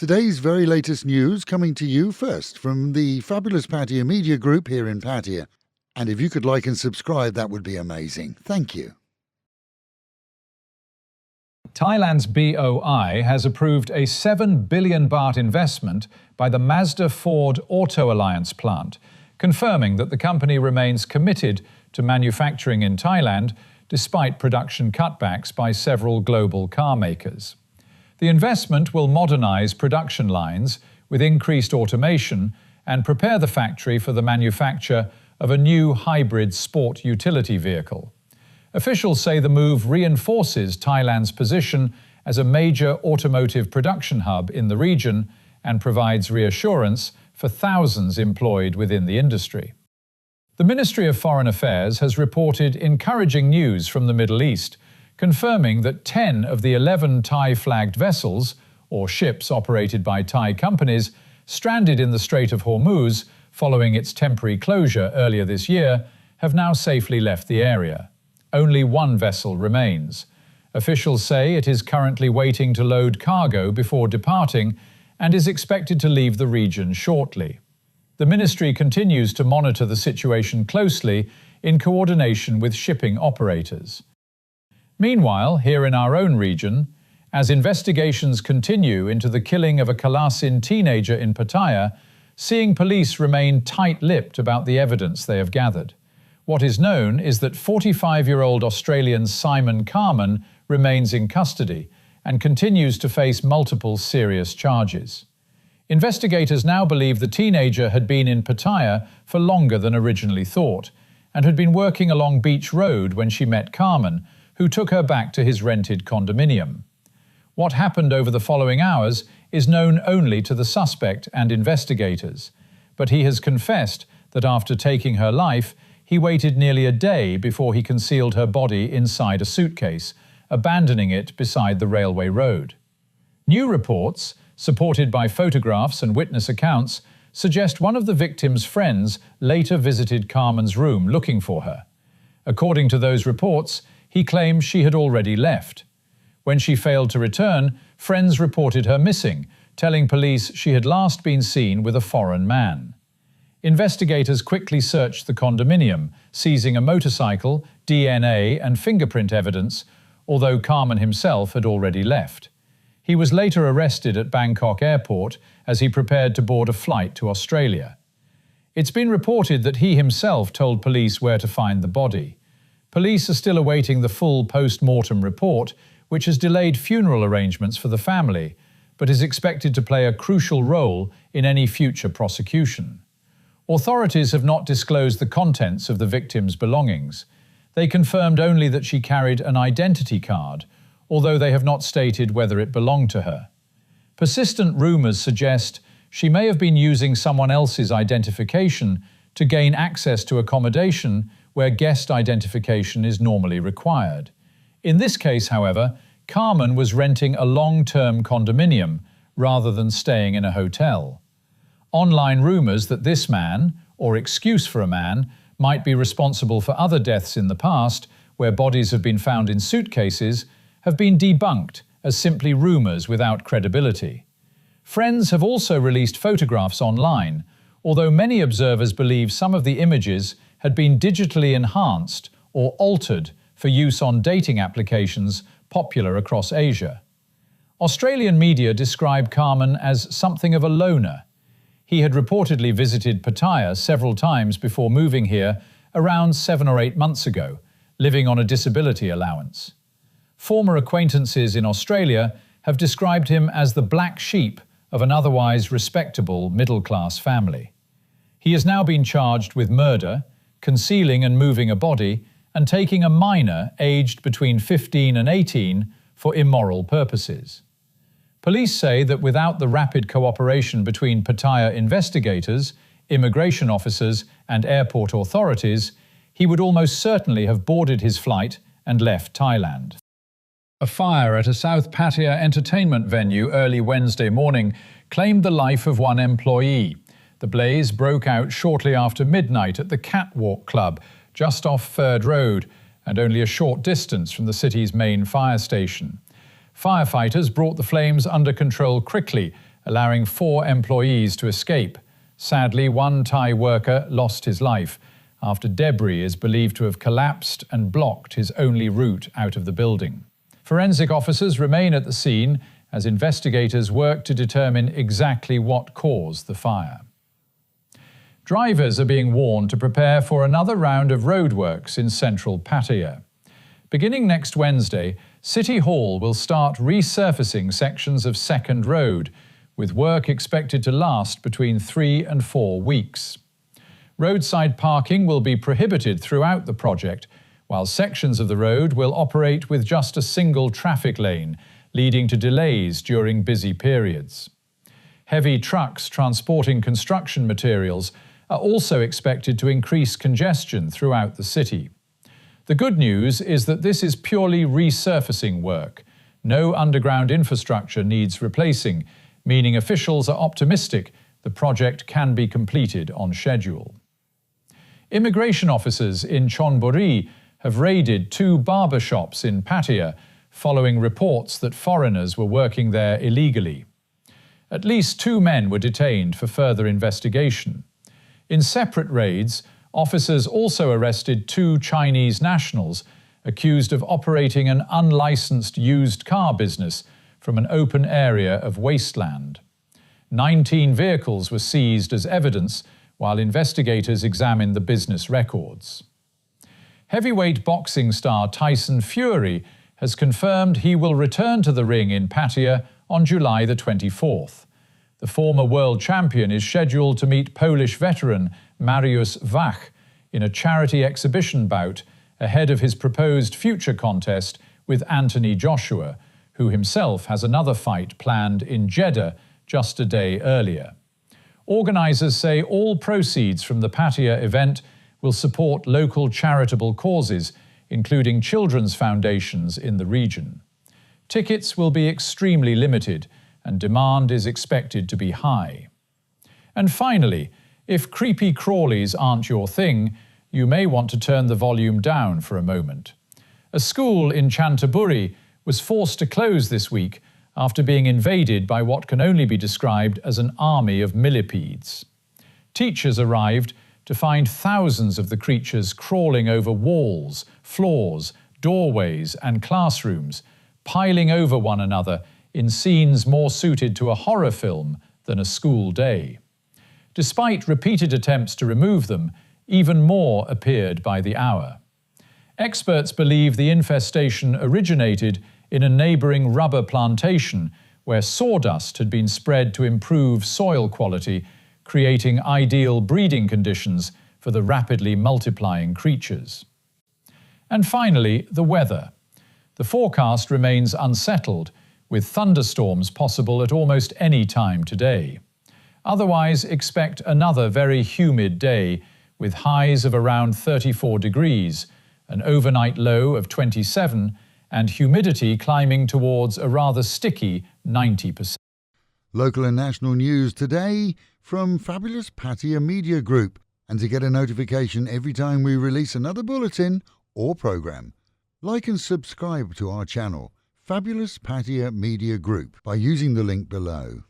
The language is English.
Today's very latest news coming to you first from the fabulous Pattaya Media Group here in Pattaya. And if you could like and subscribe, that would be amazing. Thank you. Thailand's BOI has approved a 7 billion baht investment by the Mazda Ford Auto Alliance plant, confirming that the company remains committed to manufacturing in Thailand despite production cutbacks by several global car makers. The investment will modernize production lines with increased automation and prepare the factory for the manufacture of a new hybrid sport utility vehicle. Officials say the move reinforces Thailand's position as a major automotive production hub in the region and provides reassurance for thousands employed within the industry. The Ministry of Foreign Affairs has reported encouraging news from the Middle East, confirming that 10 of the 11 Thai-flagged vessels, or ships operated by Thai companies, stranded in the Strait of Hormuz following its temporary closure earlier this year, have now safely left the area. Only one vessel remains. Officials say it is currently waiting to load cargo before departing and is expected to leave the region shortly. The ministry continues to monitor the situation closely in coordination with shipping operators. Meanwhile, here in our own region, as investigations continue into the killing of a Kalasin teenager in Pattaya, seeing police remain tight-lipped about the evidence they have gathered. What is known is that 45-year-old Australian Simon Carman remains in custody and continues to face multiple serious charges. Investigators now believe the teenager had been in Pattaya for longer than originally thought and had been working along Beach Road when she met Carman, who took her back to his rented condominium. What happened over the following hours is known only to the suspect and investigators, but he has confessed that after taking her life, he waited nearly a day before he concealed her body inside a suitcase, abandoning it beside the railway road. New reports, supported by photographs and witness accounts, suggest one of the victim's friends later visited Carman's room looking for her. According to those reports, he claims she had already left. When she failed to return, friends reported her missing, telling police she had last been seen with a foreign man. Investigators quickly searched the condominium, seizing a motorcycle, DNA and fingerprint evidence, although Carman himself had already left. He was later arrested at Bangkok airport as he prepared to board a flight to Australia. It's been reported that he himself told police where to find the body. Police are still awaiting the full post-mortem report, which has delayed funeral arrangements for the family, but is expected to play a crucial role in any future prosecution. Authorities have not disclosed the contents of the victim's belongings. They confirmed only that she carried an identity card, although they have not stated whether it belonged to her. Persistent rumors suggest she may have been using someone else's identification to gain access to accommodation where guest identification is normally required. In this case, however, Carman was renting a long-term condominium rather than staying in a hotel. Online rumors that this man, or excuse for a man, might be responsible for other deaths in the past, where bodies have been found in suitcases, have been debunked as simply rumors without credibility. Friends have also released photographs online, although many observers believe some of the images had been digitally enhanced or altered for use on dating applications popular across Asia. Australian media describe Carman as something of a loner. He had reportedly visited Pattaya several times before moving here around 7 or 8 months ago, living on a disability allowance. Former acquaintances in Australia have described him as the black sheep of an otherwise respectable middle-class family. He has now been charged with murder, concealing and moving a body, and taking a minor aged between 15 and 18 for immoral purposes. Police say that without the rapid cooperation between Pattaya investigators, immigration officers and airport authorities, he would almost certainly have boarded his flight and left Thailand. A fire at a South Pattaya entertainment venue early Wednesday morning claimed the life of one employee. The blaze broke out shortly after midnight at the Catwalk Club, just off Third Road, and only a short distance from the city's main fire station. Firefighters brought the flames under control quickly allowing 4 employees to escape. Sadly, one Thai worker lost his life after debris is believed to have collapsed and blocked his only route out of the building. Forensic officers remain at the scene as investigators work to determine exactly what caused the fire. Drivers are being warned to prepare for another round of roadworks in central Pattaya. Beginning next Wednesday, City Hall will start resurfacing sections of Second Road, with work expected to last between 3 and 4 weeks. Roadside parking will be prohibited throughout the project, while sections of the road will operate with just a single traffic lane, leading to delays during busy periods. Heavy trucks transporting construction materials are also expected to increase congestion throughout the city. The good news is that this is purely resurfacing work. No underground infrastructure needs replacing, meaning officials are optimistic the project can be completed on schedule. Immigration officers in Chonburi have raided 2 barber shops in Pattaya following reports that foreigners were working there illegally. At least 2 men were detained for further investigation. In separate raids, officers also arrested 2 Chinese nationals accused of operating an unlicensed used car business from an open area of wasteland. 19 vehicles were seized as evidence while investigators examined the business records. Heavyweight boxing star Tyson Fury has confirmed he will return to the ring in Pattaya on July the 24th. The former world champion is scheduled to meet Polish veteran Mariusz Wach in a charity exhibition bout ahead of his proposed future contest with Anthony Joshua, who himself has another fight planned in Jeddah just a day earlier. Organisers say all proceeds from the Pattaya event will support local charitable causes, including children's foundations in the region. Tickets will be extremely limited, and demand is expected to be high. And finally, if creepy crawlies aren't your thing, you may want to turn the volume down for a moment. A school in Chanthaburi was forced to close this week after being invaded by what can only be described as an army of millipedes. Teachers arrived to find thousands of the creatures crawling over walls, floors, doorways and classrooms, piling over one another in scenes more suited to a horror film than a school day. Despite repeated attempts to remove them, even more appeared by the hour. Experts believe the infestation originated in a neighbouring rubber plantation where sawdust had been spread to improve soil quality, creating ideal breeding conditions for the rapidly multiplying creatures. And finally, the weather. The forecast remains unsettled, with thunderstorms possible at almost any time today. Otherwise, expect another very humid day, with highs of around 34 degrees, an overnight low of 27, and humidity climbing towards a rather sticky 90%. Local and national news today from Fabulous Pattaya Media Group. And to get a notification every time we release another bulletin or program, like and subscribe to our channel, Fabulous Pattaya Media Group, by using the link below.